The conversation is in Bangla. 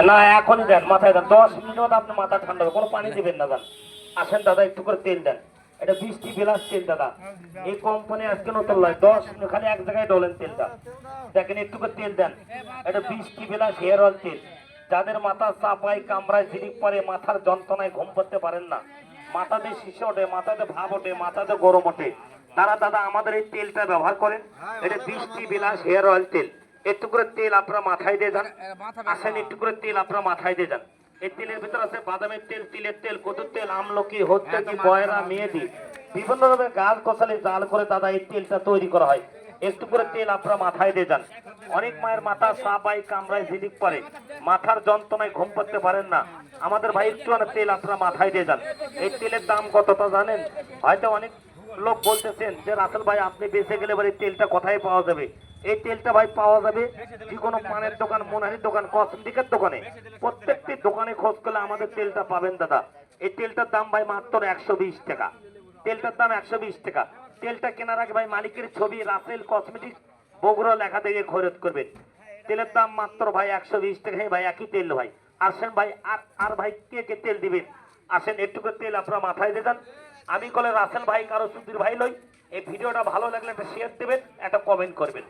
না এখনই দেন, মাথায় দেন, 10 মিনিট মতো আপনি মাথা ঠান্ডা হবে, কোনো পানি দিবেন না। দেন, আসেন দাদা, একটু করে তেল দেন। এটা 20টি বিলাস তেল দাদা, এই কোম্পানি আজকে নতুন নয়, 10 মিনিট খালি এক জায়গায় ডলেন তেলটা। দেখেন একটু করে তেল দেন, এটা 20টি বিলাস হেয়ার অয়েল তেল। যাদের মাথা চাপায় কামড়ায় ঝিলিক পরে, মাথার যন্ত্রণায় ঘুম পড়তে পারেন না, মাথাতে শিশে ওঠে, মাথাতে ভাব ওঠে, মাথাতে গরম ওঠে, তারা দাদা আমাদের এই তেলটা ব্যবহার করেন। এটা 20টি বিলাস হেয়ার অয়েল তেল। একটু করে তেল আপনারা মাথায় দিয়ে যান, আসেন একটু করে তেল আপনারা মাথায় দিয়ে যান। এই তেলের ভিতর আছে বাদামের তেল, তিলের তেল, কদুর তেল, আমলকি, হত্যি, বয়রা, মেয়েদি, বিভিন্ন রকমের গাছ কষালে জাল করে দাদা এই তেলটা তৈরি করা হয়। একটু করে তেল আপনারা মাথায় দিয়ে যান। অনেক মায়ের মাথা সাপাই কামড়ায় ঝিলিক পরে, মাথার যন্ত্রণায় ঘুম পড়তে পারেন না, আমাদের ভাই একটু তেল আপনারা মাথায় দিয়ে যান। এই তেলের দাম কতটা জানেন? হয়তো অনেক লোক বলতেছেন যে রাসেল ভাই আপনি বেঁচে গেলে এবার এই তেলটা কোথায় পাওয়া যাবে? এই তেলটা ভাই পাওয়া যাবে যে কোনো পানের দোকান, মনারির দোকান, কসমেটিকের দোকানে, প্রত্যেকটি দোকানে খোঁজ করলে আমাদের তেলটা পাবেন দাদা। এই তেলটার দাম ভাই মাত্র 120 টাকা। তেলটার দাম 120 টাকা। তেলটা কেনার আগে ভাই মালিকের ছবি রাসেল কসমেটিক বগুড়া লেখা থেকে খরচ করবেন। তেলের দাম মাত্র ভাই 120 টাকা। ভাই একই তেল ভাই। আসেন ভাই, আর ভাই কে কে তেল দিবেন? আসেন একটু করে তেল আপনারা মাথায় দিয়ে যান। আমি কলে রাসেল ভাই কারো সুধীর ভাই লই। এই ভিডিওটা ভালো লাগলে একটা শেয়ার দেবেন, একটা কমেন্ট করবেন।